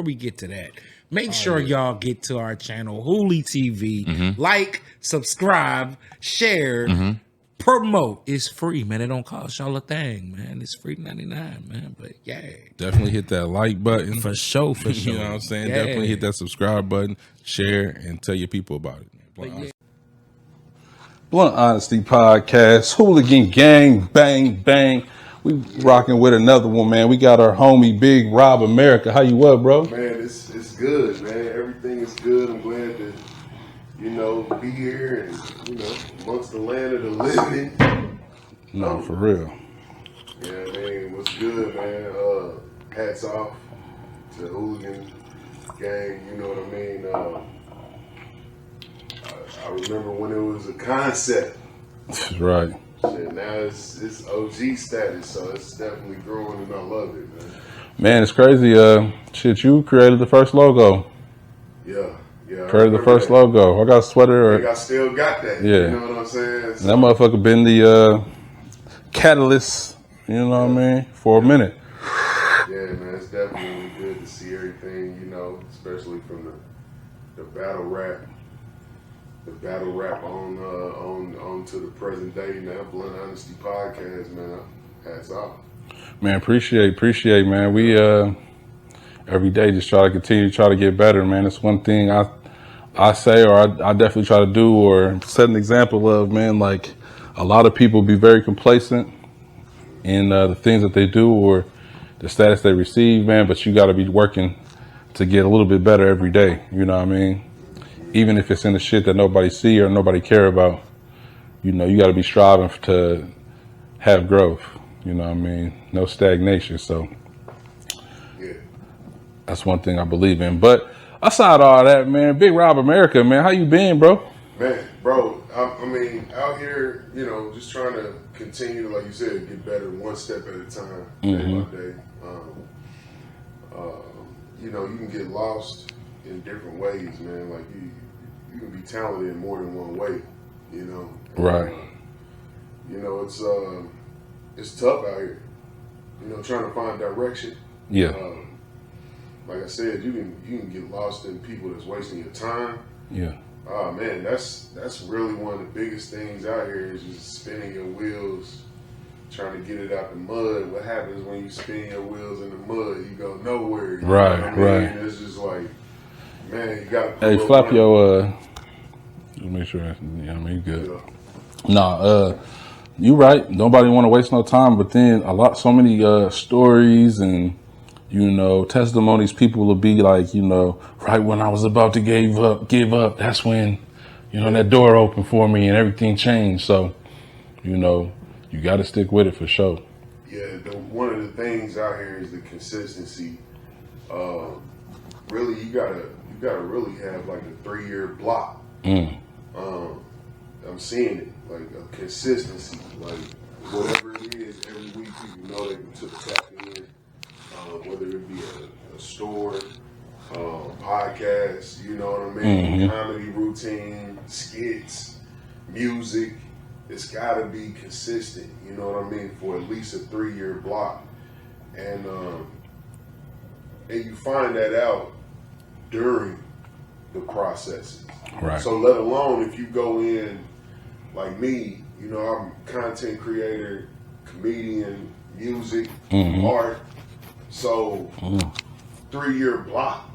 we get to that, make sure y'all get to our channel, Hooli TV. Like, subscribe, share, promote. It's free, man. It don't cost y'all a thing, man. It's free 99, man. But yeah, Definitely hit that like button. for sure, for sure. You know what I'm saying? Yeah. Definitely hit that subscribe button, share, and tell your people about it. Blunt Honesty Podcast, Hooligan Gang, bang, bang. We rocking with another one, man. We got our homie Big Rob America. How you up, bro? Man, it's good, man. Everything is good. I'm glad to, be here and, amongst the land of the living. No, for real. Yeah, man, what's good, man? Hats off to the Hooligan Gang, you know what I mean? I remember when it was a concept. Right. Shit, now it's OG status, so it's definitely growing and I love it, man. Man, it's crazy. Shit, you created the first logo. Yeah. Created the first logo. I got a sweater. I still got that. Yeah. You know what I'm saying? So, That motherfucker been the catalyst, you know what I mean, for a minute. yeah, man, it's definitely good to see everything, especially from the battle rap. The battle rap on to the present day now. Blunt Honesty Podcast, man. Hats off. Man, appreciate, man. We every day just try to get better, man. It's one thing I say, or I definitely try to do, or set an example of, man. Like, a lot of people be very complacent in the things that they do or the status they receive, man. But you got to be working to get a little bit better every day. You know what I mean? Even if it's in the shit that nobody see or nobody care about, you got to be striving to have growth. You know what I mean? No stagnation. So Yeah. that's one thing I believe in. But aside all that, man, Big Rob America, man, how you been, bro? Man, bro, I mean, out here, just trying to continue to, like you said, get better one step at a time, day by day. You can get lost in different ways, man. Like, you can be talented in more than one way, Right. It's tough out here, trying to find direction. Yeah. Like I said, you can get lost in people that's wasting your time. Yeah. Oh man, that's really one of the biggest things out here is just spinning your wheels, trying to get it out the mud. What happens when you spin your wheels in the mud? You go nowhere. You know what I mean? Right. It's just like, man, you gotta. Hey, flap your just make sure. Yeah, I mean, you good. Yeah. Nah, you right. Nobody want to waste no time. But then so many stories and testimonies. People will be like, right when I was about to give up. That's when, that door opened for me and everything changed. So, you got to stick with it for sure. Yeah, one of the things out here is the consistency. Really, you gotta really have like a 3-year block. I'm seeing it, like a consistency, like whatever it is, every week people know they can tap in, whether it be a store, podcast, you know what I mean, comedy routine, skits, music. It's gotta be consistent, you know what I mean, for at least a 3-year block, and you find that out during the processes. Right. So let alone if you go in like me, I'm content creator, comedian, music, art. So 3-year block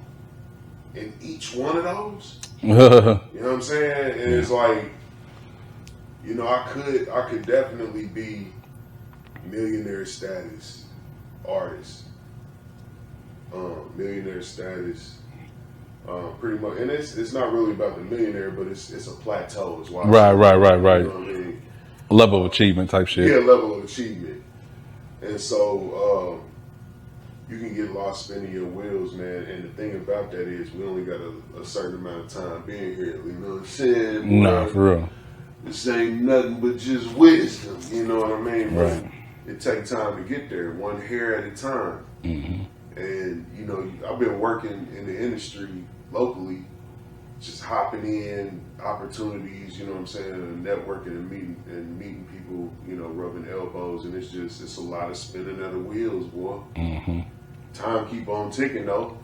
in each one of those. You know what I'm saying? And it's like, I could definitely be millionaire status artist. Millionaire status. Pretty much, and it's not really about the millionaire, but it's a plateau as well. Right. You know what I mean? Level of achievement type shit. Yeah, level of achievement. And so you can get lost spinning your wheels, man. And the thing about that is we only got a certain amount of time being here. You know what I'm saying? Nah, for real. This ain't nothing but just wisdom. You know what I mean? Right. But it takes time to get there, one hair at a time. And, I've been working in the industry locally, just hopping in opportunities, you know what I'm saying, and networking and meeting people, rubbing elbows, and it's a lot of spinning of the wheels, boy. Time keep on ticking though.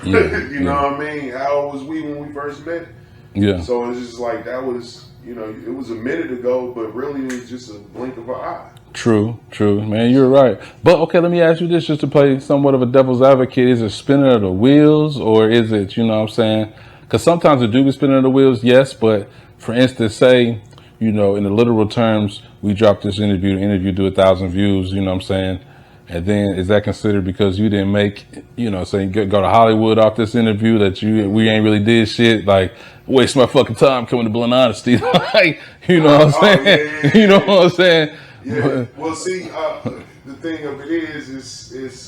Yeah, you know what I mean? How old was we when we first met? Yeah. So it's just like that was, you know, it was a minute ago, but really it was just a blink of an eye. True, man. You're right. But okay, let me ask you this, just to play somewhat of a devil's advocate: is it spinning of the wheels, or is it, you know what I'm saying? Because sometimes it do be spinning of the wheels, yes. But for instance, say, you know, in the literal terms, we dropped this interview. The interview do 1,000 views. You know what I'm saying? And then is that considered because you didn't make, you know, say go to Hollywood off this interview that we ain't really did shit, like waste my fucking time coming to Blunt Honesty, like, you know what I'm saying? Yeah. You know what I'm saying? Yeah. Well, see, the thing of it is, it's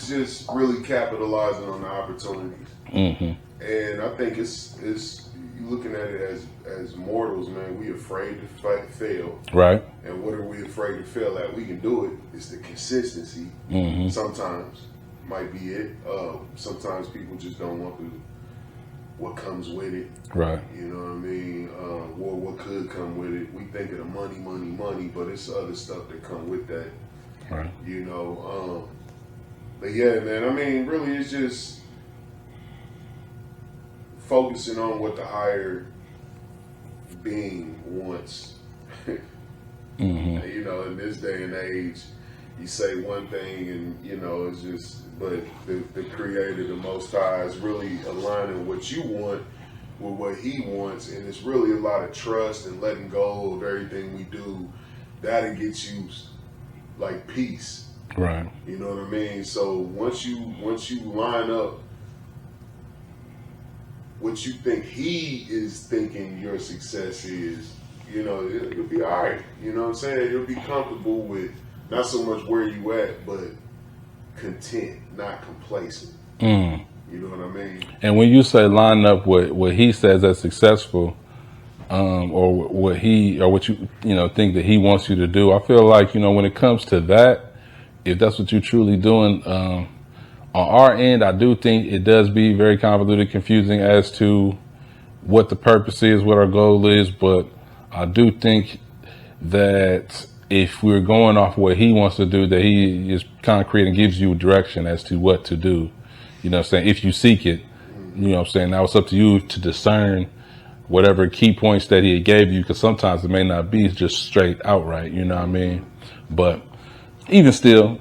just really capitalizing on the opportunities. Mm-hmm. And I think it's you looking at it as mortals, man. We afraid to fail. Right. And what are we afraid to fail at? We can do it. It's the consistency. Mm-hmm. Sometimes might be it. Sometimes people just don't want what comes with it. Right. You know what I mean? Or what could come with it. We think of the money, but it's other stuff that come with that. Right. You know. But yeah, man. I mean, really, it's just focusing on what the higher being wants. Mm-hmm. You know, in this day and age, you say one thing and, you know, it's just, but the creator, the Most High, is really aligning what you want with what he wants. And it's really a lot of trust and letting go of everything we do. That'll get you like peace. Right. You know what I mean? So once you line up what you think he is thinking your success is, you know, it'll be all right. You know what I'm saying? You'll be comfortable with not so much where you at, but content, not complacent. Mm. You know what I mean? And when you say line up what he says as successful, or what you know think that he wants you to do, I feel like, you know, when it comes to that, if that's what you're truly doing, on our end, I do think it does be very convoluted, confusing as to what the purpose is, what our goal is. But I do think that if we're going off what he wants to do, that he is concrete and gives you direction as to what to do. You know what I'm saying? If you seek it, you know what I'm saying? Now it's up to you to discern whatever key points that he gave you, because sometimes it may not be just straight outright, you know what I mean? But even still,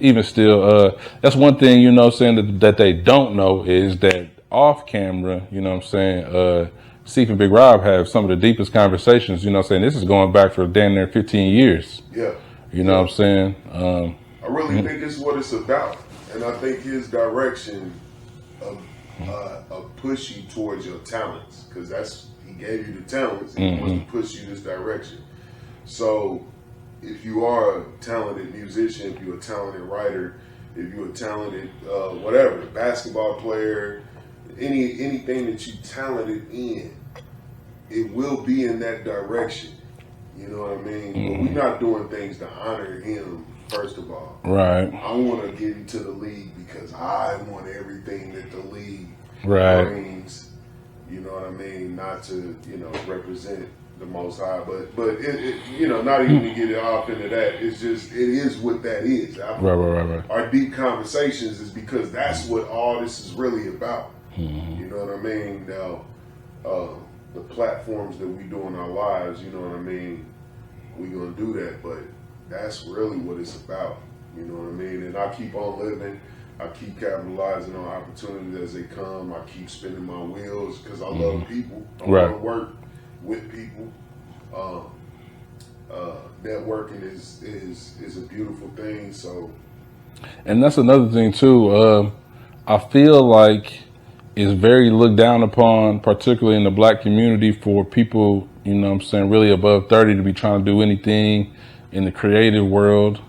that's one thing, you know what I'm saying, that they don't know is that off camera, you know what I'm saying, Steve and Big Rob have some of the deepest conversations, you know what I'm saying? This is going back for damn near 15 years. Yeah. You know what I'm saying? I really think it's what it's about. And I think his direction of push you towards your talents, because he gave you the talents and he wants to push you this direction. So if you are a talented musician, if you're a talented writer, if you're a talented whatever, basketball player, anything that you're talented in, it will be in that direction. You know what I mean? But we're not doing things to honor him, first of all. Right. I want to get into the league because I want everything that the league brings. You know what I mean? Not to, you know, represent the Most High, but it you know, not even to get it off into that. It's just, it is what that is. Right. Our deep conversations is because that's what all this is really about. You know what I mean? Now, the platforms that we do in our lives, you know what I mean? We're going to do that, but that's really what it's about. You know what I mean? And I keep on living. I keep capitalizing on opportunities as they come. I keep spinning my wheels because I love people. I want to work with people. Networking is a beautiful thing. So, and that's another thing too. I feel like it's very looked down upon, particularly in the black community, for people, you know what I'm saying, really above 30 to be trying to do anything in the creative world.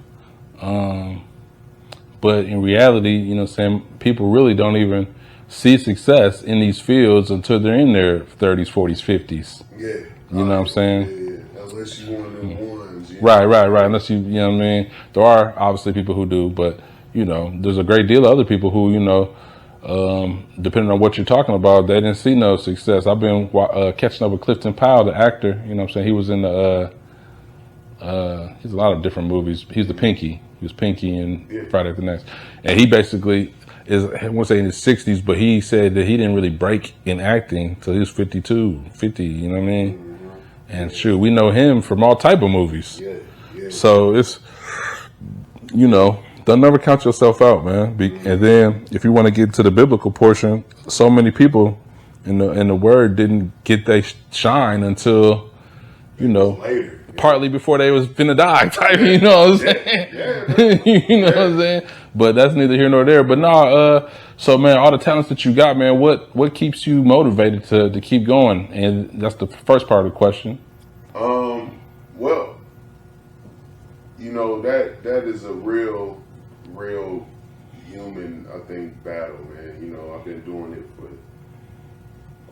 But in reality, you know what I'm saying, people really don't even see success in these fields until they're in their 30s, 40s, 50s. Yeah. You know what I'm saying? Yeah. Unless you one of them ones. You know? Right. Unless you know what I mean? There are obviously people who do, but, you know, there's a great deal of other people who, you know, depending on what you're talking about, they didn't see no success. I've been catching up with Clifton Powell, the actor, you know what I'm saying? He was in the He's a lot of different movies. He's the Pinky. He was Pinky in Yeah. Friday the Next. And he basically is, I won't say in his 60s, but he said that he didn't really break in acting until he was 52, 50, you know what I mean? And shoot, we know him from all type of movies. Yeah, yeah. So it's, you know, don't never count yourself out, man. And then if you want to get to the biblical portion, so many people in the word didn't get their shine until, you know, Later. partly before they was finna die type, you know what I'm saying? You know what I'm saying? But that's neither here nor there. But no, so man, all the talents that you got, man, what keeps you motivated to keep going? And that's the first part of the question. Well, you know, that is a real human, I think, battle, man. You know, I've been doing it for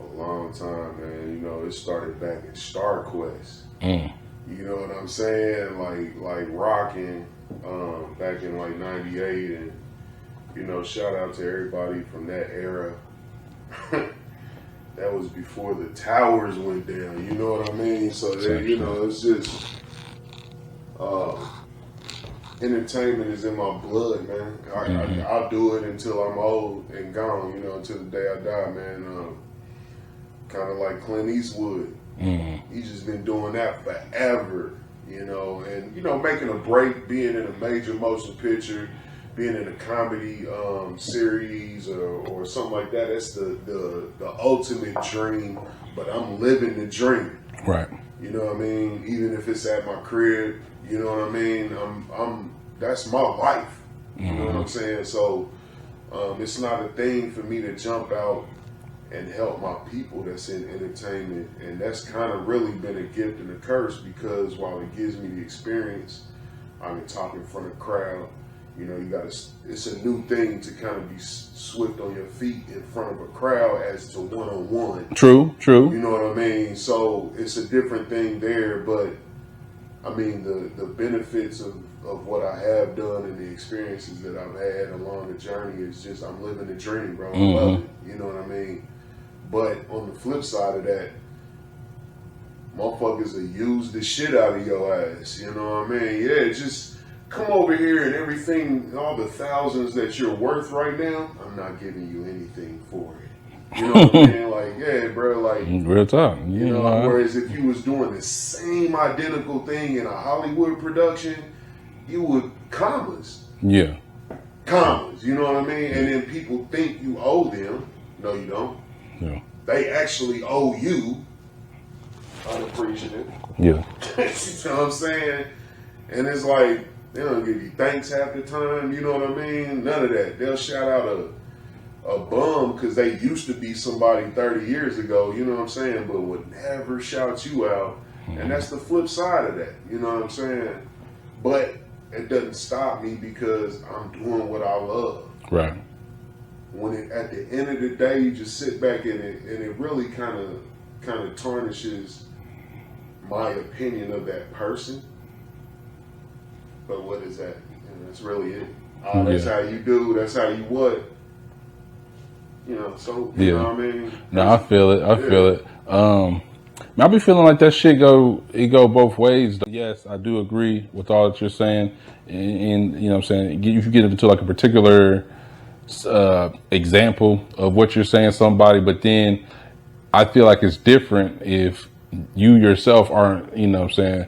a long time, man. You know, it started back in Star Quest. You know what I'm saying? Like rocking back in like '98, and you know, shout out to everybody from that era. That was before the towers went down. You know what I mean? So that, you know, it's just entertainment is in my blood, man. I'll do it until I'm old and gone. You know, until the day I die, man. Kind of like Clint Eastwood. He's just been doing that forever, you know, and, you know, making a break, being in a major motion picture, being in a comedy series or something like that. That's the ultimate dream, but I'm living the dream. Right. You know what I mean? Even if it's at my crib, you know what I mean? I'm that's my life. You know what I'm saying? So it's not a thing for me to jump out and help my people that's in entertainment. And that's kind of really been a gift and a curse, because while it gives me the experience, I can talk in front of a crowd. You know, it's a new thing to kind of be swift on your feet in front of a crowd as to one-on-one. True. You know what I mean? So it's a different thing there, but I mean, the benefits of what I have done and the experiences that I've had along the journey is just, I'm living the dream, bro. I love it. You know what I mean? But on the flip side of that, motherfuckers will use the shit out of your ass. You know what I mean? Yeah, just come over here and everything, all the thousands that you're worth right now, I'm not giving you anything for it. You know what I mean? Like, yeah, bro, like, Real talk. you know, whereas if you was doing the same identical thing in a Hollywood production, you would commas, you know what I mean? And then people think you owe them. No, you don't. Yeah. They actually owe you. Unappreciative. Yeah. You know what I'm saying? And it's like, they don't give you thanks half the time, you know what I mean? None of that. They'll shout out a bum because they used to be somebody 30 years ago, you know what I'm saying? But would never shout you out. And that's the flip side of that, you know what I'm saying? But it doesn't stop me because I'm doing what I love. Right. When at the end of the day, you just sit back and it really kind of tarnishes my opinion of that person. But what is that? And that's really it. That's how you do. That's how you what. You know. So you know what I mean. No, I feel it. I feel it. I be feeling like that shit go both ways. Yes, I do agree with all that you're saying, and you know what I'm saying. If you get into like a particular example of what you're saying, somebody, but then I feel like it's different if you yourself aren't, you know what I'm saying.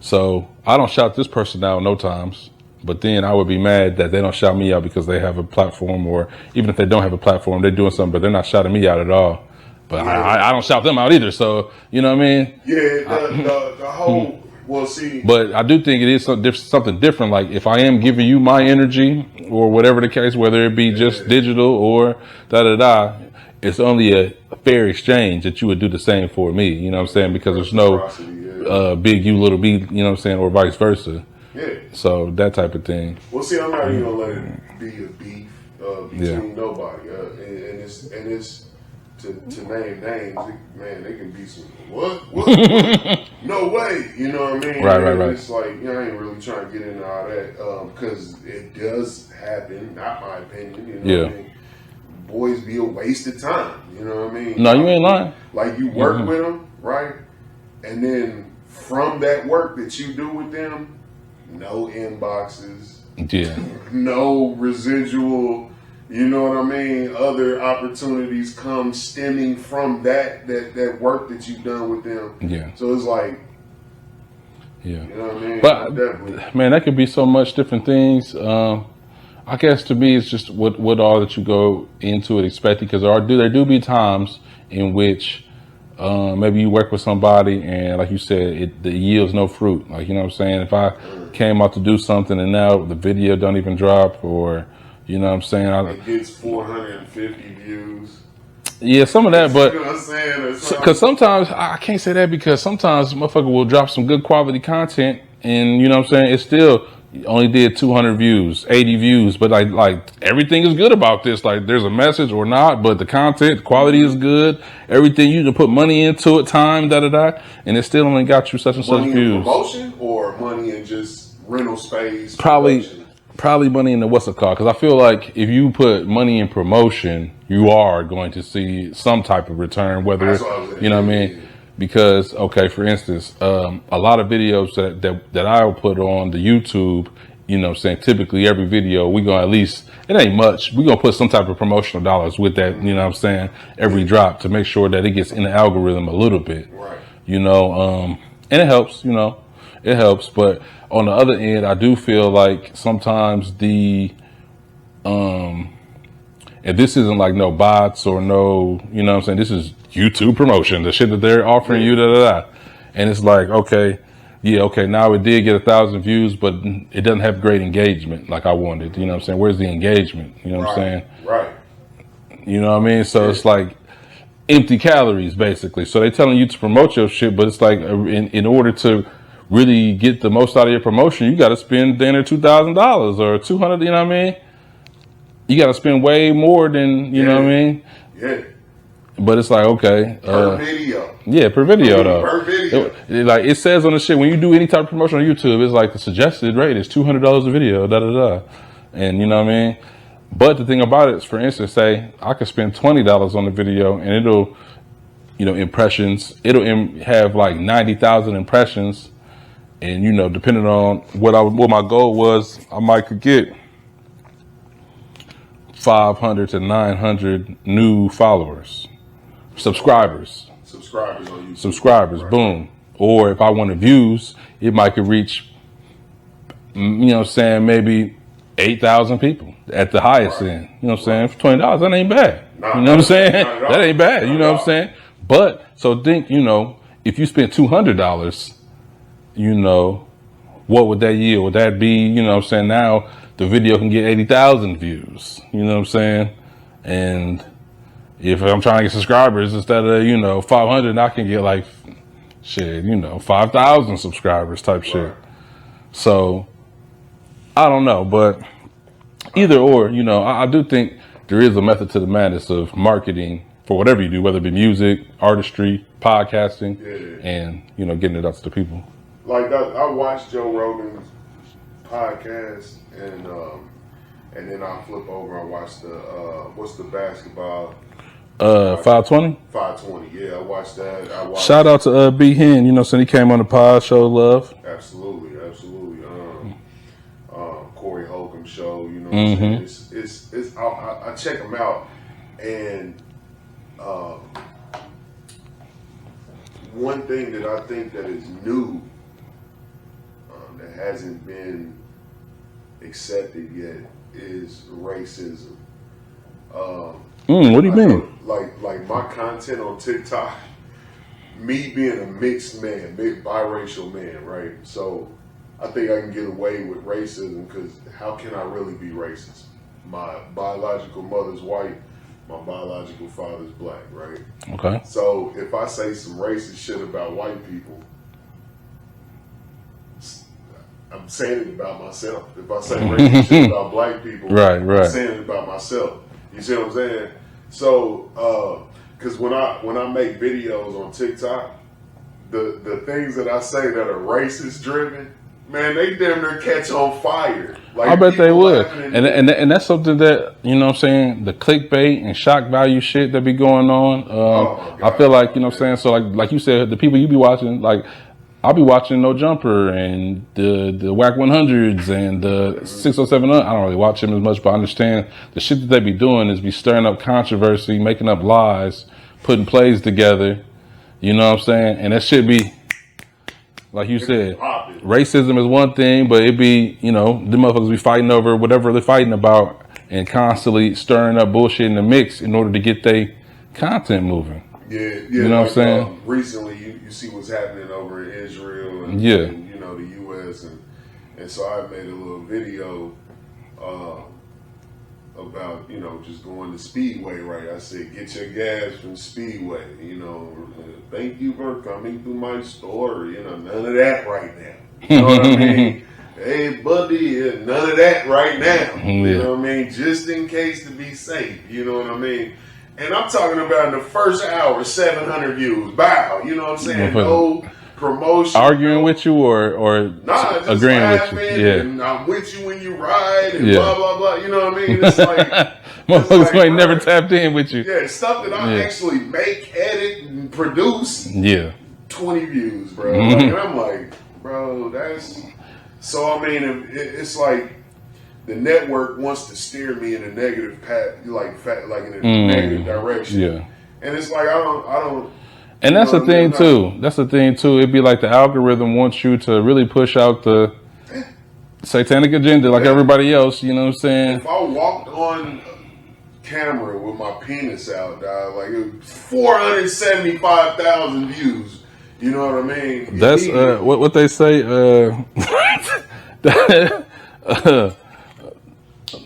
So I don't shout this person out no times, but then I would be mad that they don't shout me out because they have a platform, or even if they don't have a platform, they're doing something, but they're not shouting me out at all. But I don't shout them out either. So, you know what I mean? Yeah, the whole, well, see. But I do think it is something different. Like if I am giving you my energy or whatever the case, whether it be just digital or da-da-da, it's only a fair exchange that you would do the same for me. You know what I'm saying? Because there's no big you, little B, you know what I'm saying? Or vice versa. Yeah. So that type of thing. Well, see, I'm not even going to let it be a beef between nobody. And it's to name names, man, they can be some, what? No way, you know what I mean? Right. It's like, you know, I ain't really trying to get into all that, because it does happen, not my opinion, you know what I mean? Boys be a waste of time, you know what I mean? No, you ain't lying. Like you work with them, right? And then from that work that you do with them, no inboxes, Yeah. no residual, you know what I mean? Other opportunities come stemming from that work that you've done with them. Yeah. So it's like, Yeah. you know what I mean? But Definitely. man, that could be so much different things. I guess to me, it's just what all that you go into it expecting, because there do be times in which maybe you work with somebody and, like you said, it yields no fruit. Like, you know what I'm saying? If I came out to do something and now the video don't even drop, or, you know what I'm saying? It gets 450 views. Yeah, some of that, but You know what I'm saying? because sometimes I can't say that, because sometimes motherfucker will drop some good quality content and, you know what I'm saying, it still only did 200 views, 80 views, but like everything is good about this. Like, there's a message or not, but the content quality is good. Everything, you can put money into it, time, and it still only got you such and such money in views. promotion or money in just rental space? Probably production? money in the what's it called? Because I feel like if you put money in promotion, you are going to see some type of return, whether That's what I was saying. you know what I mean. Because, okay, for instance, a lot of videos that I'll put on the YouTube, you know what I'm saying, typically every video, we gonna at least, it ain't much, we gonna put some type of promotional dollars with that, you know what I'm saying, every drop to make sure that it gets in the algorithm a little bit. Right. You know, and it helps, you know, it helps. But on the other end, I do feel like sometimes and this isn't like no bots or no, you know what I'm saying, this is YouTube promotion, the shit that they're offering you, And it's like, okay, yeah, okay, now it did get 1,000 views, but it doesn't have great engagement like I wanted. You know what I'm saying? Where's the engagement? You know what I'm saying? Right. You know what I mean? So it's like empty calories, basically. So they're telling you to promote your shit, but it's like in order to really get the most out of your promotion, you got to spend $2,000 or $200. You know what I mean? You got to spend way more than you know what I mean. Yeah. But it's like, okay, Per video. yeah, per video though. Per video. It says on the shit when you do any type of promotion on YouTube, it's like the suggested rate is $200 a video, and you know what I mean. But the thing about it is, for instance, say I could spend $20 on the video and it'll, you know, impressions. It'll have like 90,000 impressions, and you know, depending on what my goal was, I might could get 500 to 900 new subscribers on YouTube. Subscribers, right. Boom. Or if I wanted views, it might could reach, you know what I'm saying, maybe 8,000 people at the highest end. You know what I'm saying? For $20, that ain't bad. You know what I'm saying? That ain't bad. You know what I'm saying? But, so think, you know, if you spent $200, you know, what would that yield? Would that be, you know what I'm saying, now the video can get 80,000 views. You know what I'm saying? And if I'm trying to get subscribers, instead of, you know, 500, I can get like, shit, you know, 5,000 subscribers type shit. So, I don't know, but either or, you know, I do think there is a method to the madness of marketing for whatever you do, whether it be music, artistry, podcasting, and, you know, getting it out to the people. Like, I watched Joe Rogan's podcast, and then I flip over and watch the, what's the basketball? 520? 520, yeah, I watched that. Shout out to B Hen, you know, since he came on the pod, show love. Absolutely. Corey Holcomb show, you know what I'm saying? It's I check them out, and one thing that I think that is new, that hasn't been accepted yet, is racism. What do you mean? Like my content on TikTok, me being a mixed man, biracial man, right? So I think I can get away with racism because how can I really be racist? My biological mother's white, my biological father's black, right? Okay. So if I say some racist shit about white people, I'm saying it about myself. If I say racist shit about black people, right. I'm saying it about myself. You see what I'm saying? So, because when I make videos on TikTok, the things that I say that are racist driven, man, they damn near catch on fire. Like, I bet they would. And that's something that, you know what I'm saying, the clickbait and shock value shit that be going on. I feel like, you know what I'm saying, so like you said, the people you be watching, like, I'll be watching No Jumper and the Whack 100s and the 607. I don't really watch them as much, but I understand the shit that they be doing is be stirring up controversy, making up lies, putting plays together. You know what I'm saying? And that should be, like you said, racism is one thing, but it be, you know, the motherfuckers be fighting over whatever they're fighting about and constantly stirring up bullshit in the mix in order to get their content moving. Yeah, you know what I'm saying? Recently, you see what's happening over in Israel and, Yeah. and you know, the U.S. and so I made a little video about, you know, just going to Speedway, right? I said, get your gas from Speedway, you know, thank you for coming to my store, you know, none of that right now. You know what I mean? Hey, buddy, none of that right now. You know what I mean? Just in case to be safe, you know what I mean? And I'm talking about in the first hour, 700 views. Wow, you know what I'm saying? No promotion. Arguing with you or nah, just agreeing with you. Yeah. And I'm with you when you ride and blah, blah, blah. You know what I mean? It's like... motherfuckers who ain't never tapped in with you. Yeah, stuff that I actually make, edit, and produce. Yeah. 20 views, bro. Like, and I'm like, bro, that's... So, I mean, it's like... The network wants to steer me in a negative path, like in a negative direction. Yeah, and it's like I don't. And that's the thing too. That's the thing too. It'd be like the algorithm wants you to really push out the satanic agenda, like everybody else. You know what I'm saying? If I walked on camera with my penis out, dog, like it was 475,000 views. You know what I mean? That's what they say.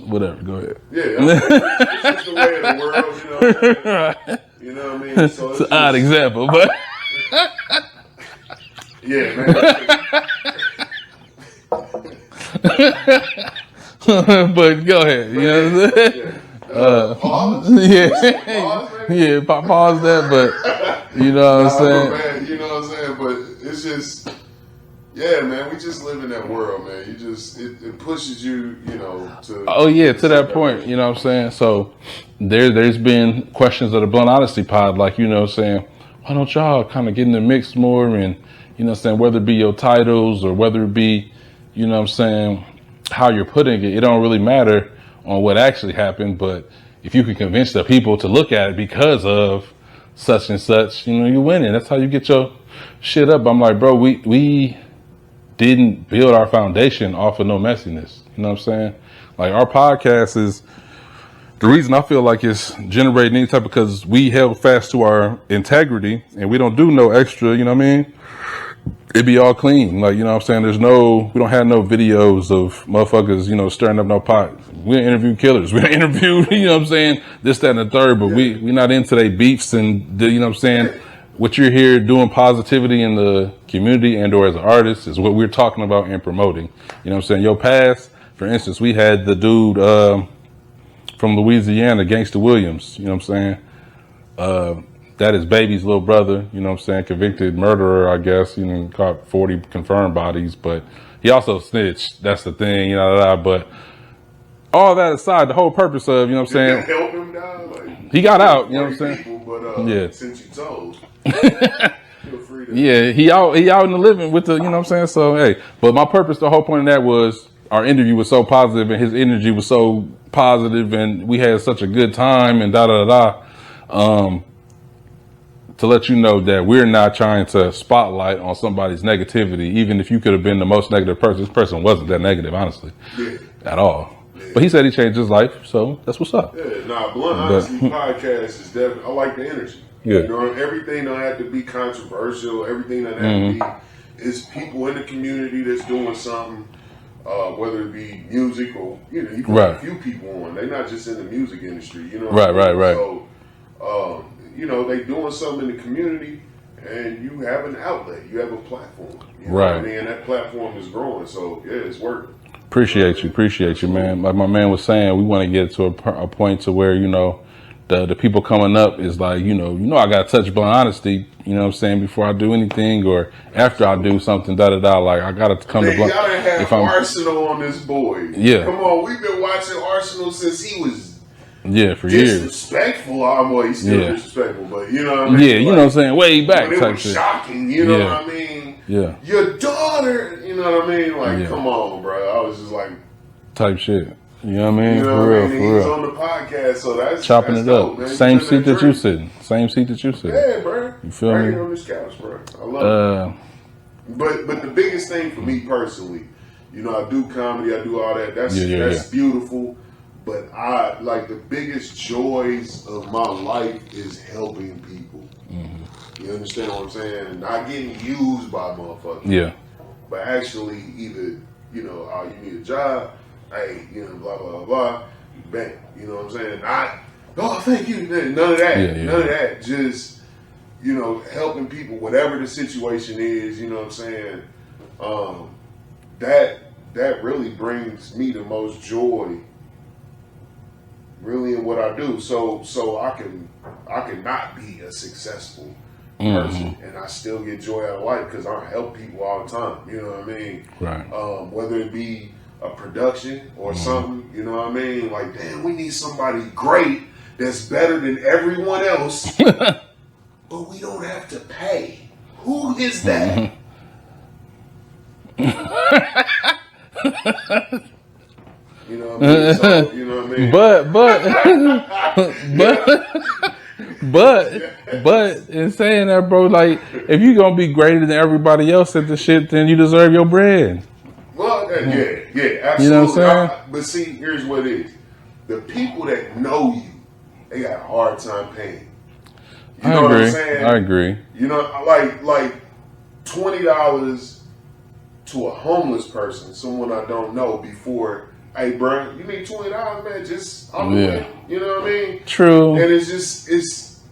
Whatever, go ahead. Yeah, it's just the way of the world, you know. Right. You know what I mean? So it's an odd example, but yeah, man. But go ahead. You know what I'm saying? Pause? Yeah, pause that. But you know what I'm saying? Man, you know what I'm saying? But it's just. Yeah, man, we just live in that world, man. You just it pushes you, you know, to to that point, you know what I'm saying? So there's been questions of the Blunt Honesty Pod, like, you know what I'm saying, why don't y'all kind of get in the mix more, and you know what I'm saying, whether it be your titles or whether it be, you know what I'm saying, how you're putting it don't really matter on what actually happened, but if you can convince the people to look at it because of such and such, you know, you're winning. That's how you get your shit up. I'm like, bro, we didn't build our foundation off of no messiness. You know what I'm saying? Like, our podcast is the reason I feel like it's generating any type, because we held fast to our integrity and we don't do no extra, you know what I mean? It be all clean. Like, you know what I'm saying? We don't have no videos of motherfuckers, you know, stirring up no pot. We don't interview killers. We don't interview, you know what I'm saying? This, that, and the third, but we not into they beefs and, you know what I'm saying? What you're here doing positivity in the community and or as an artist is what we're talking about and promoting. You know what I'm saying? Your past, for instance, we had the dude from Louisiana, Gangsta Williams, you know what I'm saying? That is Baby's little brother, you know what I'm saying? Convicted murderer, I guess, you know, caught 40 confirmed bodies, but he also snitched. That's the thing, you know, but all that aside, the whole purpose of, you know what I'm saying? Help him down? Like, he got out, you know what I'm saying? People, but since you told, feel free to. Yeah, he out in the living with the, you know what I'm saying? So, hey, but my purpose, the whole point of that was our interview was so positive and his energy was so positive and we had such a good time and to let you know that we're not trying to spotlight on somebody's negativity, even if you could have been the most negative person. This person wasn't that negative, honestly, at all. Yeah. But he said he changed his life, so that's what's up. Yeah, Blunt Honesty Podcast is definitely, I like the energy. Yeah. You know, everything don't have to be controversial. Everything don't have to be, is people in the community that's doing something, whether it be music or, you know, you put a few people on. They're not just in the music industry, you know. Right. So, you know, they doing something in the community and you have an outlet. You have a platform. You know what I mean? And that platform is growing. So, yeah, it's working. Appreciate you, man. Like my man was saying, we want to get to a point to where, you know, the people coming up is like, you know, I got to touch Blunt Honesty, you know what I'm saying, before I do anything or after I do something, like I got to come to Blunt. They got to have Arsenal on this boy. Yeah. Come on, we've been watching Arsenal since he was Yeah, for years. Disrespectful. I'm always still Yeah. disrespectful, but you know what I mean? Yeah, you know what I'm saying? Way back But it type was shit. shocking, you know Yeah. what I mean? Yeah, Your daughter, you know what I mean? Like, Yeah. come on, bro. I was just like, type shit. You know what I mean? you know For what I real, mean? for He's real. on the podcast, so that's Chopping that's it dope, up. man. Same You seat living that you dream. sitting. Same seat that you sitting. Yeah, bro. You feel right me? here on this couch, bro. I love it. But the biggest thing for me personally, you know, I do comedy, I do all that. That's that's beautiful. But I like the biggest joys of my life is helping people. You understand what I'm saying? Not getting used by motherfuckers. Yeah. But actually either, you know, oh, you need a job, hey, you know, blah blah blah, bang. You know what I'm saying? Not, oh, thank you. None of that. None of that. Just, you know, helping people, whatever the situation is, you know what I'm saying? That really brings me the most joy, really, in what I do. So I can not be a successful person and I still get joy out of life because I help people all the time. You know what I mean? Right. Whether it be a production or something, you know what I mean? Like, damn, we need somebody great that's better than everyone else, but we don't have to pay. Who is that? You know what I mean? So, you know what I mean? But in saying that, bro, like, if you gonna be greater than everybody else at the shit, then you deserve your bread. Well, yeah, absolutely. You know what I'm saying? But see, here's what it is: the people that know you, they got a hard time paying. You know what I'm saying? I agree. You know, like $20 to a homeless person, someone I don't know, before, hey, bro, you need $20, man. Just, you know what I mean? True. And it's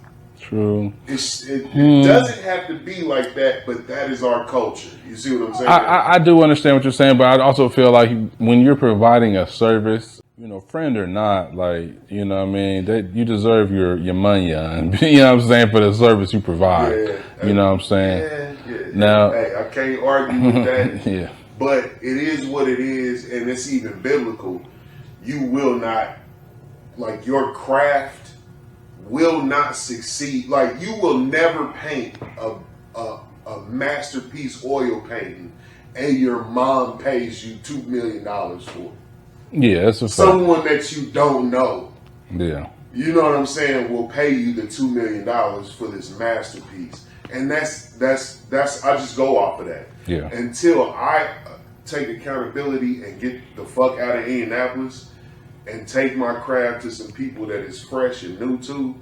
true. It doesn't have to be like that, but that is our culture. You see what I'm saying? I do understand what you're saying, but I also feel like when you're providing a service, you know, friend or not, like, you know what I mean, that you deserve your money on, you know what I'm saying, for the service you provide. Yeah, you know what I'm saying? Yeah. Now, hey, I can't argue with that. Yeah. But it is what it is, and it's even biblical. You will not, like, your craft will not succeed. Like, you will never paint a masterpiece oil painting and your mom pays you $2 million for it. Yeah, that's a fact. Someone that you don't know, Yeah. you know what I'm saying, will pay you the $2 million for this masterpiece. And that's I just go off of that. Yeah. Until I take accountability and get the fuck out of Indianapolis and take my craft to some people that is fresh and new to,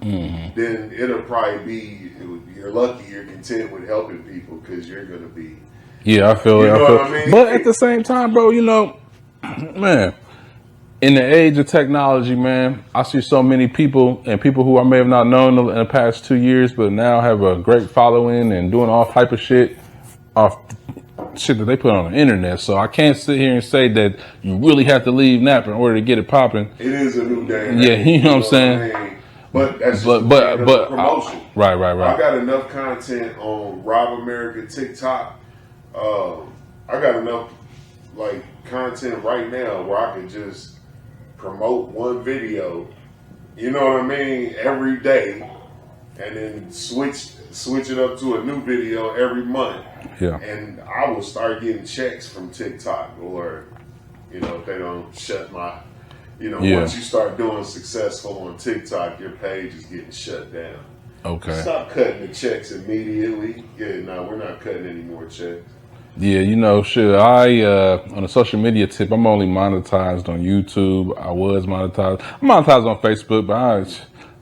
then it'll probably be, you're lucky, you're content with helping people because you're going to be. Yeah, I feel it. You know what I mean? But at the same time, bro, you know, man, in the age of technology, man, I see so many people and people who I may have not known in the past 2 years, but now have a great following and doing all type of shit off shit that they put on the internet. So I can't sit here and say that you really have to leave Napa in order to get it popping. It is a new day. Yeah, you know what I'm saying? I mean? But that's just But promotion. Right. I got enough content on Rob America TikTok. I got enough like content right now where I can just promote one video, you know what I mean, every day, and then switch it up to a new video every month. Yeah. And I will start getting checks from TikTok, or, you know, if they don't shut my, you know, once you start doing successful on TikTok, your page is getting shut down. Okay. Stop cutting the checks immediately. Yeah, no, we're not cutting any more checks. Yeah, you know, shit, on a social media tip, I'm only monetized on YouTube. I was monetized. I'm monetized on Facebook, but I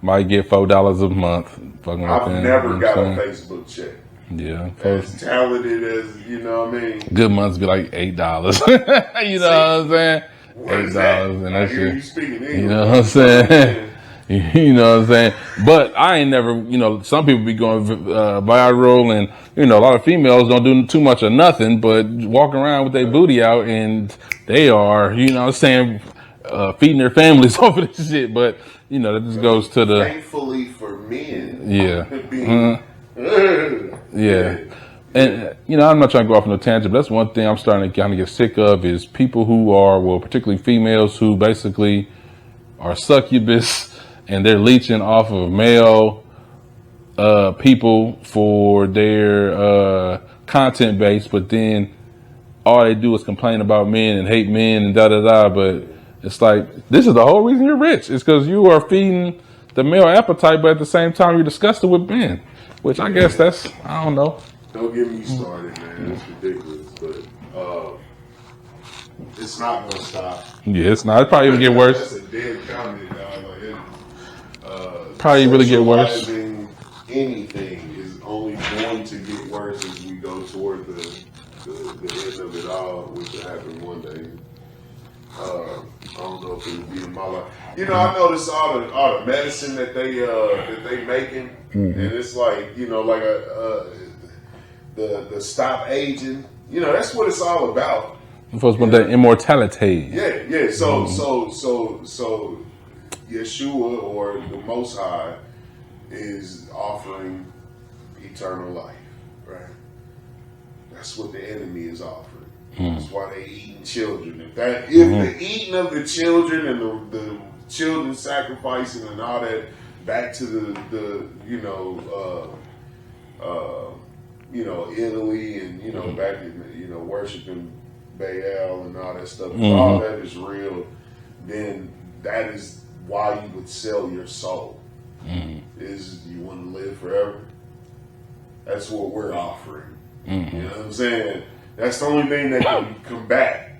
might get $4 a month. I've never got a Facebook check. Yeah. As talented as, you know what I mean? Good months be like $8. You know what I'm saying? $8 and that shit. You speaking English. You know what I'm saying? You know what I'm saying? But I ain't never, you know, some people be going viral, and, you know, a lot of females don't do too much of nothing but walk around with their booty out, and they are, you know what I'm saying, feeding their families over this shit. But, you know, that just goes to the... Thankfully for men. Yeah. Yeah. And, you know, I'm not trying to go off on a tangent, but that's one thing I'm starting to kind of get sick of is people who are, well, particularly females who basically are succubus and they're leeching off of male people for their content base, but then all they do is complain about men and hate men and da da da. But it's like, this is the whole reason you're rich. It's because you are feeding the male appetite, but at the same time you're disgusted with men. Which I guess that's, I don't know. Don't get me started, man. It's ridiculous, but it's not gonna stop. Yeah, it's not. It probably even get worse. That's a dead comedy, dog. Like probably really get worse. Anything is only going to get worse as we go toward the end of it all, which will happen one day. I don't know if it will be in my life. You know, I notice all the medicine that they making, and it's like, you know, like the stop aging. You know, that's what it's all about. First one, the immortality. Yeah. So Yeshua or the Most High is offering eternal life, right? That's what the enemy is offering. That's why they eating children. If the eating of the children and the children sacrificing and all that, back to the Italy and back in worshiping Baal and all that stuff. If all that is real, then that is why you would sell your soul. Is you want to live forever? That's what we're offering. You know what I'm saying? That's the only thing that can combat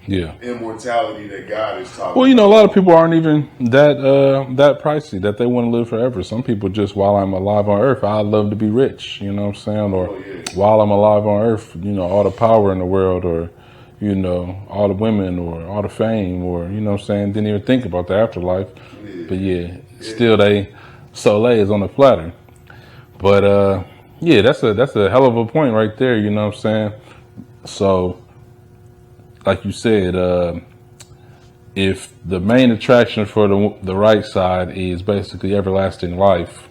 immortality that God is talking about. Well, you know, a lot of people aren't even that pricey that they want to live forever. Some people just, while I'm alive on earth, I'd love to be rich, you know what I'm saying? Or while I'm alive on earth, you know, all the power in the world, or, you know, all the women or all the fame, or, you know what I'm saying? Didn't even think about the afterlife. But still Soleil is on the platter. But that's a hell of a point right there, you know what I'm saying? So, like you said, if the main attraction for the right side is basically everlasting life,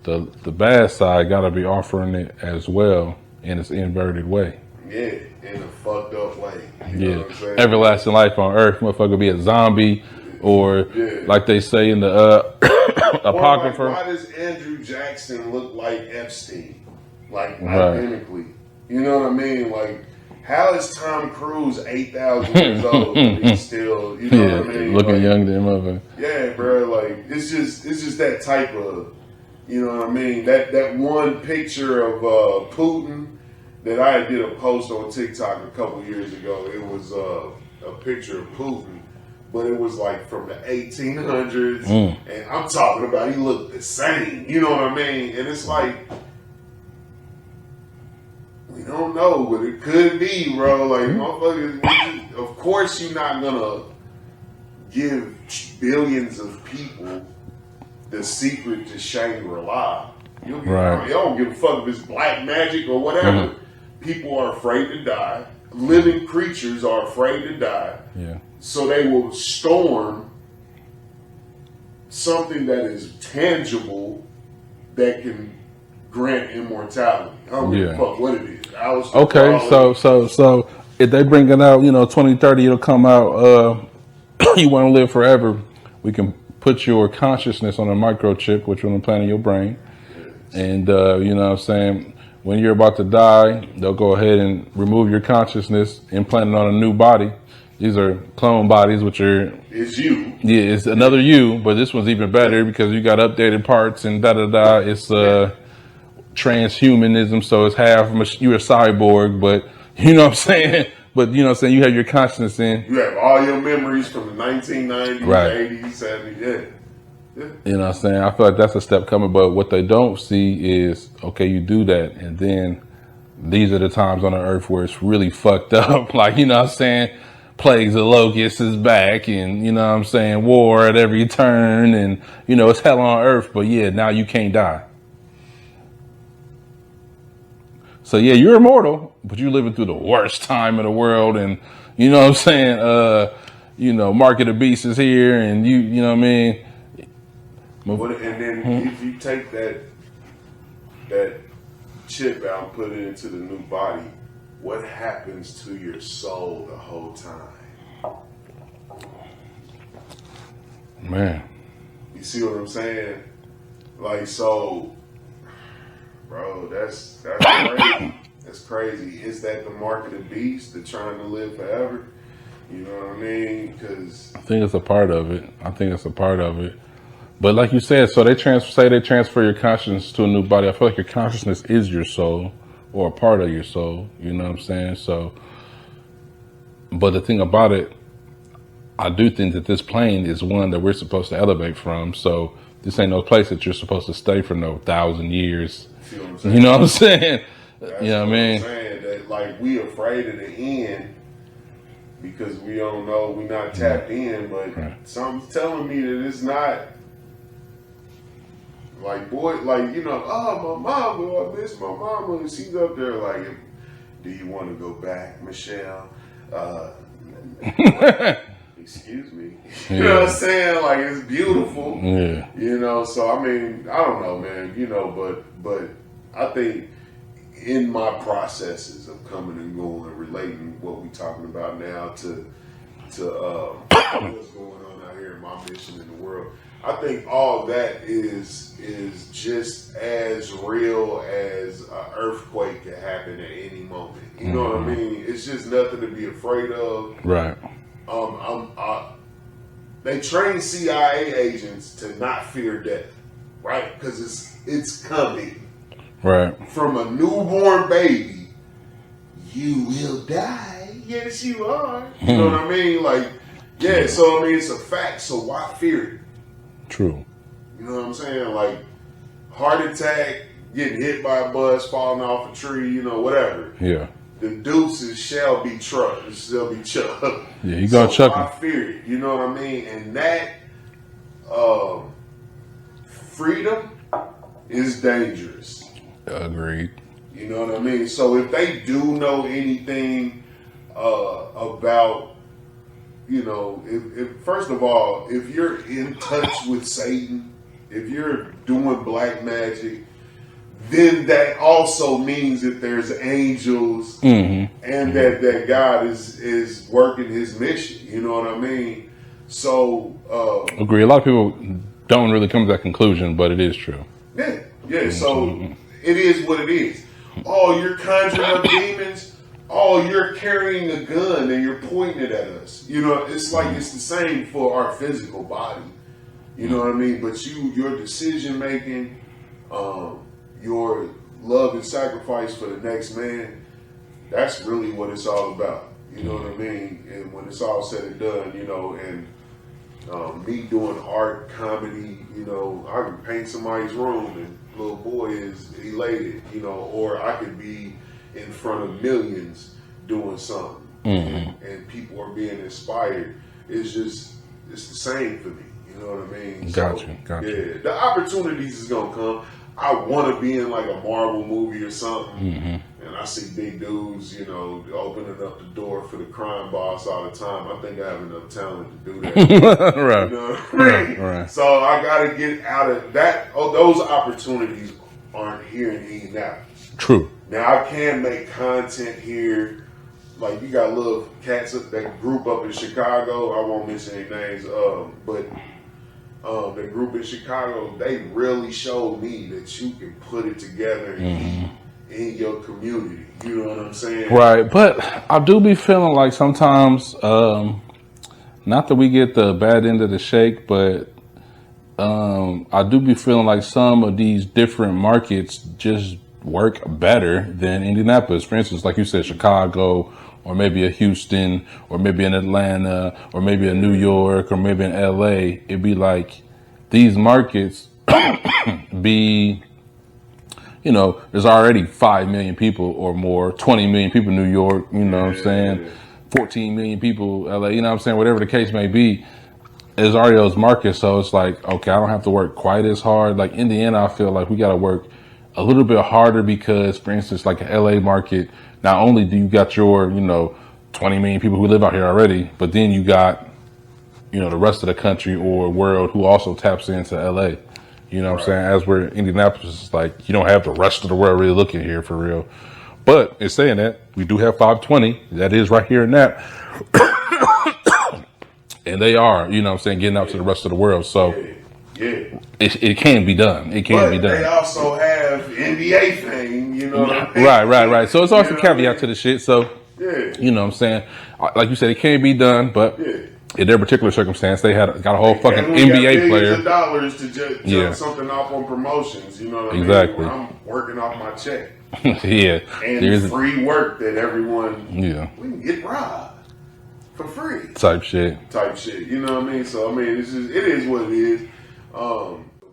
the bad side got to be offering it as well in its inverted way. Yeah, in a fucked up way. You know what I'm saying? Everlasting life on earth, motherfucker, be a zombie, or like they say in the Apocrypha. Like, why does Andrew Jackson look like Epstein? Like, identically. You know what I mean? Like, how is Tom Cruise 8,000 years old and he's still, you know what I mean? Looking like, young to him, motherfucker. Yeah, bro. Like, it's just that type of, you know what I mean? That one picture of Putin that I did a post on TikTok a couple years ago. It was a picture of Putin, but it was like from the 1800s, and I'm talking about he looked the same. You know what I mean? And it's like, we don't know, but it could be, bro. Like, motherfuckers, of course you're not gonna give billions of people the secret to Shangri-La. You don't give a fuck if it's black magic or whatever. People are afraid to die. Living creatures are afraid to die. Yeah. So they will storm something that is tangible that can grant immortality. I don't give a fuck what it is. Okay, so if they bring it out, 2030, it'll come out, you want to live forever, we can put your consciousness on a microchip, which will implant in your brain. And, you know what I'm saying, when you're about to die, they'll go ahead and remove your consciousness, implant it on a new body. These are clone bodies, which are... It's you. Yeah, it's another you, but this one's even better because you got updated parts and da-da-da. It's transhumanism, so it's you're a cyborg, but you know what I'm saying? But you know what I'm saying? You have your consciousness in. You have all your memories from the 1990s, right. 80s, 70s, You know what I'm saying? I feel like that's a step coming, but what they don't see is, okay, you do that, and then these are the times on the earth where it's really fucked up. Like, you know what I'm saying? Plagues of locusts is back, and you know what I'm saying? War at every turn, and it's hell on earth, but now you can't die. So you're immortal, but you're living through the worst time in the world, and you know what I'm saying? Mark of the Beast is here, and you know what I mean? And then if you take that chip out and put it into the new body, what happens to your soul the whole time? Man. You see what I'm saying? Like, so, bro, that's crazy. That's crazy. Is that the mark of the beast? The trying to live forever? You know what I mean? Because I think it's a part of it. But like you said, so they transfer your consciousness to a new body. I feel like your consciousness is your soul or a part of your soul. You know what I'm saying? So, but the thing about it, I do think that this plane is one that we're supposed to elevate from. So this ain't no place that you're supposed to stay for no 1,000 years. see what I'm saying? You know what I'm saying? That's You know what I mean? I'm saying? That, like, we afraid of the end because we don't know, we not tapped in, but something's telling me that it's not. Like, boy, like, you know, oh, my mama, I miss my mama. And she's up there like, do you want to go back, Michelle? Excuse me. You know what I'm saying? Like, it's beautiful. Yeah. You know, so, I mean, I don't know, man, you know, but I think in my processes of coming and going, relating what we talking about now to what's going on out here in my mission in the world, I think all that is just as real as an earthquake can happen at any moment. You know what I mean? It's just nothing to be afraid of. Right. They train CIA agents to not fear death, right? Because it's coming. Right. From a newborn baby, you will die. Yes, you are. You know what I mean? Like, yeah. So I mean, it's a fact. So why fear it? True. You know what I'm saying? Like, heart attack, getting hit by a bus, falling off a tree, you know, whatever. Yeah. The deuces shall be trucked. Shall be chucked. Yeah, you gonna chuck I him. fear it. You know what I mean? And that freedom is dangerous. Agreed. You know what I mean? So if they do know anything about, you know, if first of all, if you're in touch with Satan, if you're doing black magic, then that also means that there's angels and that God is working his mission. You know what I mean? So Agree. A lot of people don't really come to that conclusion, but it is true. yeah. So it is what it is. Oh, you're conjuring up demons. Oh, you're carrying a gun and you're pointing it at us. You know, it's like it's the same for our physical body. You know what I mean? But your decision making, your love and sacrifice for the next man, that's really what it's all about. You know what I mean? And when it's all said and done, you know, and me doing art, comedy, you know, I can paint somebody's room and little boy is elated, you know, or I could be in front of millions doing something and people are being inspired. It's the same for me. You know what I mean? Gotcha. Yeah, the opportunities is gonna come. I want to be in like a Marvel movie or something, and I see big dudes, you know, opening up the door for the crime boss all the time. I think I have enough talent to do that. Right. You know what I mean? Right. So I got to get out of that. Oh, those opportunities aren't here in Indianapolis. True. Now I can make content here. Like, you got little cats that group up in Chicago. I won't mention any names, but the group in Chicago, they really showed me that you can put it together in your community. You know what I'm saying? Right. But I do be feeling like sometimes, not that we get the bad end of the shake, but I do be feeling like some of these different markets just work better than Indianapolis. For instance, like you said, Chicago, or maybe a Houston, or maybe an Atlanta, or maybe a New York, or maybe in LA. It'd be like these markets be, you know, there's already 5 million people or more, 20 million people in New York, you know what I'm saying? 14 million people, LA, you know what I'm saying? Whatever the case may be, there's already those markets. So it's like, okay, I don't have to work quite as hard. Like Indiana, I feel like we got to work a little bit harder because, for instance, like an LA market, not only do you got your, you know, 20 million people who live out here already, but then you got, you know, the rest of the country or world who also taps into LA. You know what I'm saying? As we're Indianapolis, it's like you don't have the rest of the world really looking here for real. But in saying that, we do have 520. That is right here in that. And they are, you know what I'm saying, getting out to the rest of the world. So it can be done. It can be done. They also have NBA fame, you know what I mean? Right. So it's also a caveat to the shit. So, you know what I'm saying? Like you said, it can be done, but in their particular circumstance, they got a whole fucking NBA player. Of dollars to jump something off on promotions, you know what I mean? Exactly. When I'm working off my check. Yeah. And free work that everyone, we can get robbed for free. Type shit. You know what I mean? So, I mean, it is what it is.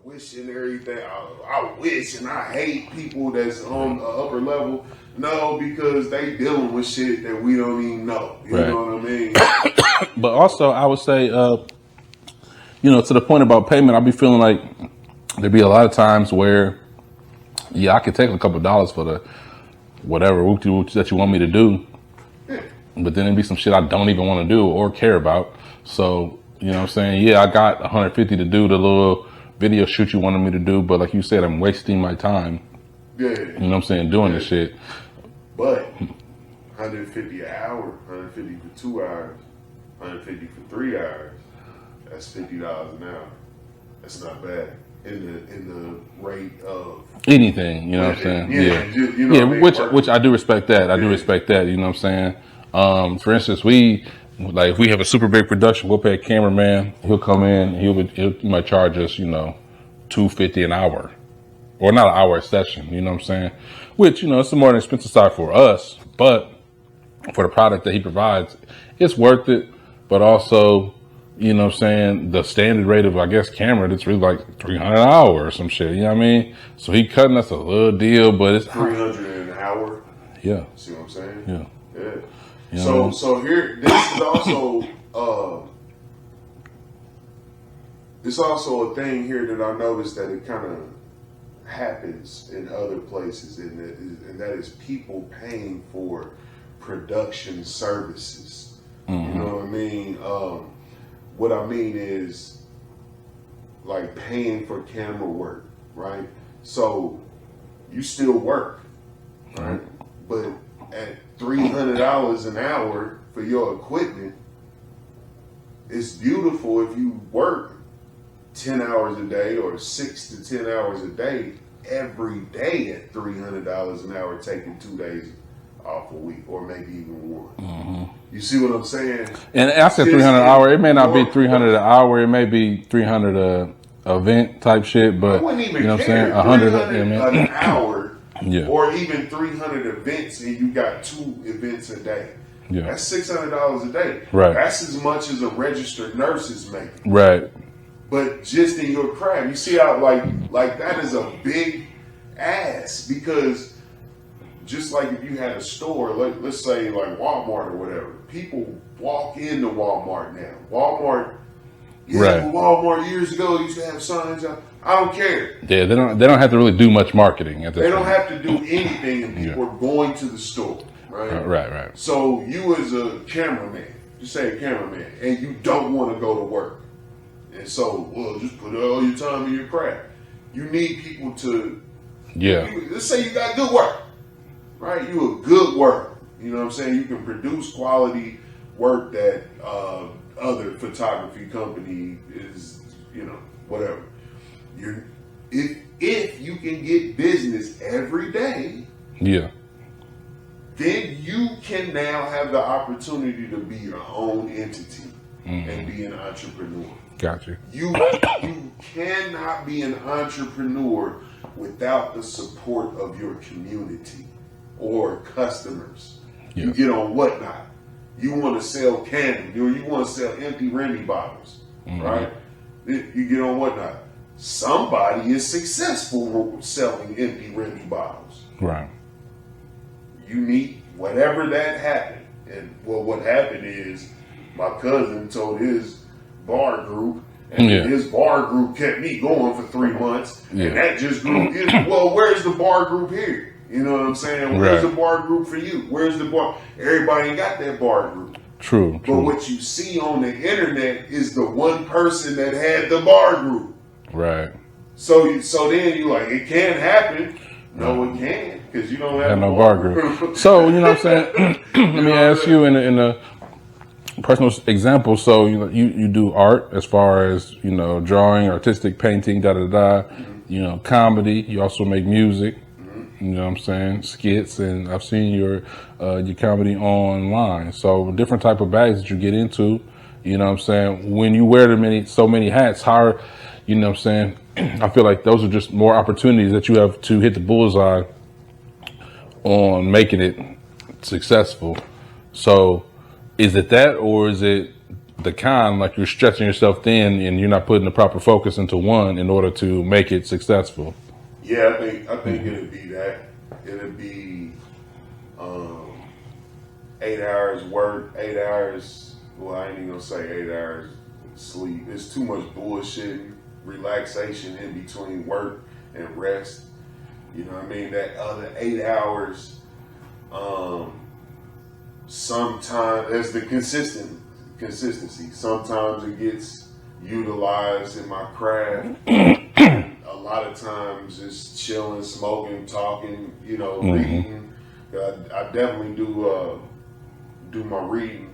Wish and everything. I wish and I hate people that's on the upper level. No, because they dealing with shit that we don't even know. You know what I mean? But also, I would say, you know, to the point about payment, I'll be feeling like there'd be a lot of times where, I could take a couple of dollars for the whatever that you want me to do. But then there'd be some shit I don't even want to do or care about. So, you know what I'm saying? I got $150 to do the little video shoot you wanted me to do. But like you said, I'm wasting my time. You know what I'm saying? Doing this shit. But $150 an hour, $150 for 2 hours, $150 for 3 hours. That's $50 an hour. That's not bad in the rate of anything. You know what I'm saying? Which I do respect that. I do respect that. You know what I'm saying? For instance, if we have a super big production, we'll pay a cameraman. He'll come in. He might charge us, you know, $250 an hour, or not an hour a session. You know what I'm saying? Which, you know, it's the more expensive side for us, but for the product that he provides, it's worth it. But also, you know what I'm saying, the standard rate of, I guess, camera, that's really like $300 an hour or some shit. You know what I mean? So he cutting us a little deal, but it's $300 an hour. Yeah. See what I'm saying? Yeah. You know so here, this is also it's also a thing here that I noticed that it kind of happens in other places, and that is people paying for production services. You know what I mean? What I mean is like paying for camera work, right? So you still work, right? But at $300 an hour for your equipment, it's beautiful if you work 10 hours a day or 6 to 10 hours a day every day at $300 an hour, taking 2 days off a week or maybe even one. You see what I'm saying? And I said 300 an hour. It may not be 300 an hour. It may be 300 a event type shit. But I wouldn't even you know care. what I'm saying? 100 an hour, yeah, or even 300 events, and you got 2 events a day. Yeah, that's $600 a day. Right. That's as much as a registered nurse is making. Right. But just in your craft, you see how like that is a big ass, because just like if you had a store, let's say like Walmart or whatever, people walk into Walmart now. Walmart, Walmart years ago used to have signs out. I don't care. Yeah, they don't have to really do much marketing at this They point. don't have to do anything, and people are going to the store, right? Right. So you as a cameraman, just say a cameraman, and you don't want to go to work, and so just put all your time in your craft. You need people to, let's say you got good work. Right, you a good worker. You know what I'm saying? You can produce quality work that other photography company is, you know, whatever. If you can get business every day, then you can now have the opportunity to be your own entity and be an entrepreneur. Gotcha. You cannot be an entrepreneur without the support of your community or customers. You get on Whatnot. You want to sell candy, or you want to sell empty Remy bottles, right? You get on Whatnot. Somebody is successful selling empty Remy bottles. Right. You need whatever that happened. And what happened is my cousin told his bar group, and his bar group kept me going for 3 months, and that just grew. Well, where's the bar group here? You know what I'm saying? Where's the bar group for you? Where's the bar? Everybody ain't got that bar group. True. But what you see on the internet is the one person that had the bar group. Right. So then you like, it can't happen. No, it can't, because you don't have no bar group. So, you know what I'm saying? Let me ask you in personal example. So you do art as far as drawing, artistic painting, da da da. Comedy. You also make music. You know what I'm saying? Skits, and I've seen your comedy online. So different type of bags that you get into. You know what I'm saying? When you wear so many hats, how, you know what I'm saying? I feel like those are just more opportunities that you have to hit the bullseye on making it successful. So is it that, or is it the kind, like you're stretching yourself thin and you're not putting the proper focus into one in order to make it successful? Yeah, I think it'd be that. It'd be 8 hours work, 8 hours. Well, I ain't even gonna say 8 hours sleep. It's too much bullshit, relaxation in between work and rest. You know what I mean? That other 8 hours. Sometimes there's the consistency. Sometimes it gets utilized in my craft. A lot of times it's chilling, smoking, talking, reading. I definitely do my reading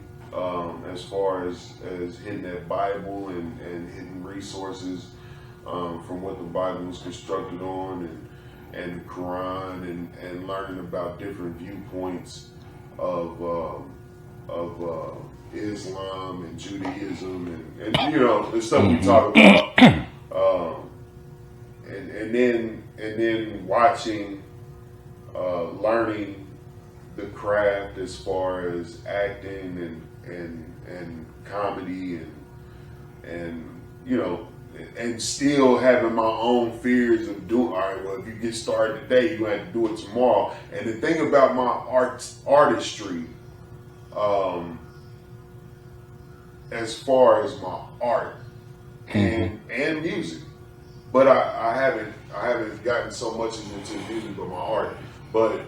as far as hitting that Bible and hitting resources from what the Bible was constructed on and the Quran and learning about different viewpoints of Islam and Judaism and the stuff we talk about. And then watching, learning the craft as far as acting and comedy and still having my own fears of doing. All right, well, if you get started today, you're gonna have to do it tomorrow. And the thing about my artistry, as far as my art and music. But I haven't gotten so much into music but my art. But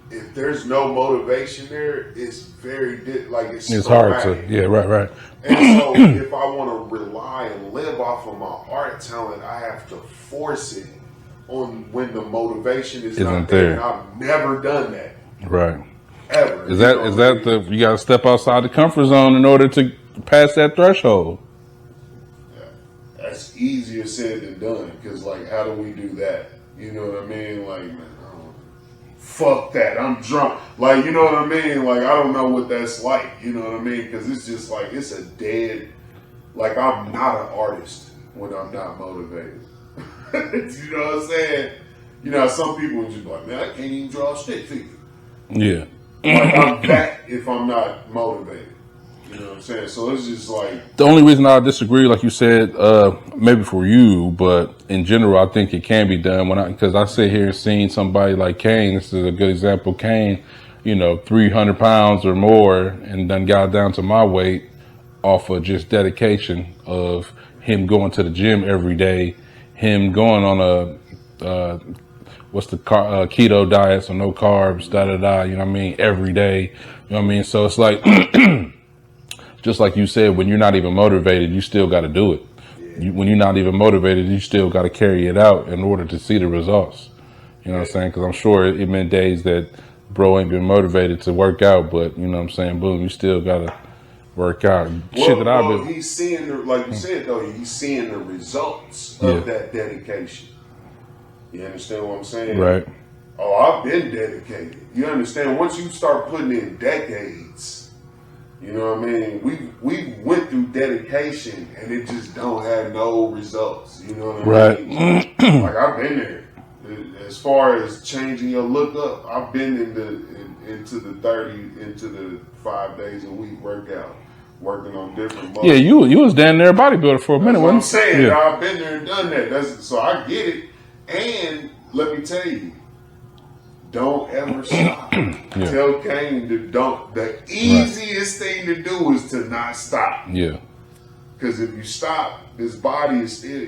if there's no motivation there, it's very it's hard to right. And so if I want to rely and live off of my art talent, I have to force it on when the motivation isn't not there. And I've never done that. Right. Ever. Is that you got to step outside the comfort zone in order to pass that threshold? That's easier said than done, because how do we do that? You know what I mean? Fuck that, I'm drunk. You know what I mean? I don't know what that's like. You know what I mean? Because it's just it's a dead. I'm not an artist when I'm not motivated. You know what I'm saying? Some people just be like, man, I can't even draw a stick figure. Yeah. I'm that if I'm not motivated. You know what I'm saying? So it's just the only reason I disagree, like you said, maybe for you, but in general, I think it can be done because I sit here and seeing somebody like Kane. This is a good example. Kane, 300 pounds or more, and then got down to my weight off of just dedication of him going to the gym every day, him going on a what's the keto diet, so no carbs, da da da. You know what I mean? Every day. You know what I mean? So it's just like you said, when you're not even motivated, you still got to do it. When you're not even motivated, you still got to carry it out in order to see the results. You know what I'm saying? Because I'm sure it meant days that bro ain't been motivated to work out, but you know what I'm saying? Boom, you still got to work out. He's seeing, like you said, though, he's seeing the results of that dedication. You understand what I'm saying? Right. Oh, I've been dedicated. You understand? Once you start putting in decades, you know what I mean? We went through dedication and it just don't have no results. You know what I mean? I've been there. As far as changing your look up, I've been into the 5 days a week workout, working on different muscles. Yeah, you was down there bodybuilder for a minute. That's what I'm saying. Yeah. I've been there and done that. So I get it. And let me tell you, don't ever stop. Tell Kane to don't. The easiest thing to do is to not stop. Yeah. Because if you stop, his body is still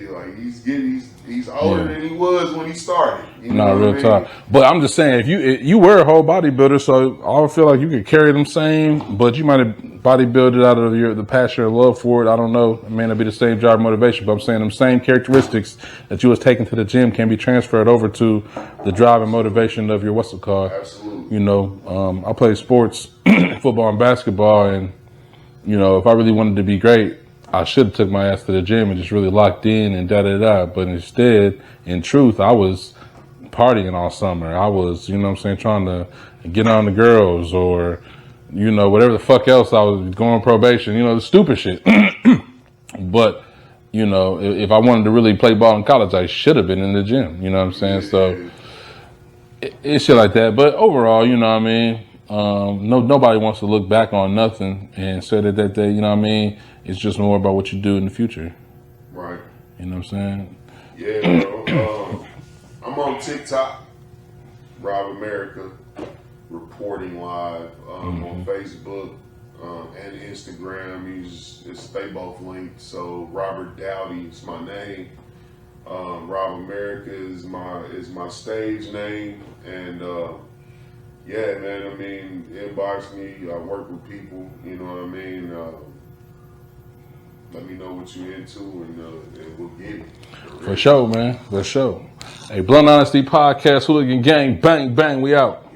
he's older than he was when he started. You know real talk. But I'm just saying, if you were a whole bodybuilder, so I feel like you could carry them same, but you might have bodybuilded out of the passion and love for it. I don't know. It may not be the same drive motivation, but I'm saying them same characteristics that you was taking to the gym can be transferred over to the drive and motivation of your what's it called? Absolutely. I play sports, football and basketball, and you know, if I really wanted to be great, I should have took my ass to the gym and just really locked in and da-da-da. But instead, in truth, I was partying all summer. I was, you know what I'm saying, trying to get on the girls or, you know, whatever the fuck else. I was going on probation, you know, the stupid shit. But, you know, if I wanted to really play ball in college, I should have been in the gym, you know what I'm saying? So it's shit like that. But overall, you know what I mean? Nobody wants to look back on nothing and say that they, you know what I mean? It's just more about what you do in the future. Right. You know what I'm saying? Yeah, bro. I'm on TikTok, Rob America, reporting live on Facebook and Instagram. They both linked. So Robert Dowdy is my name. Rob America is my stage name, and yeah, man. I mean, inbox me. I work with people. You know what I mean. Let me know what you're into, and we'll get it. For sure, man. For sure. Hey, Blunt Honesty Podcast, Hooligan Gang, bang, bang, we out.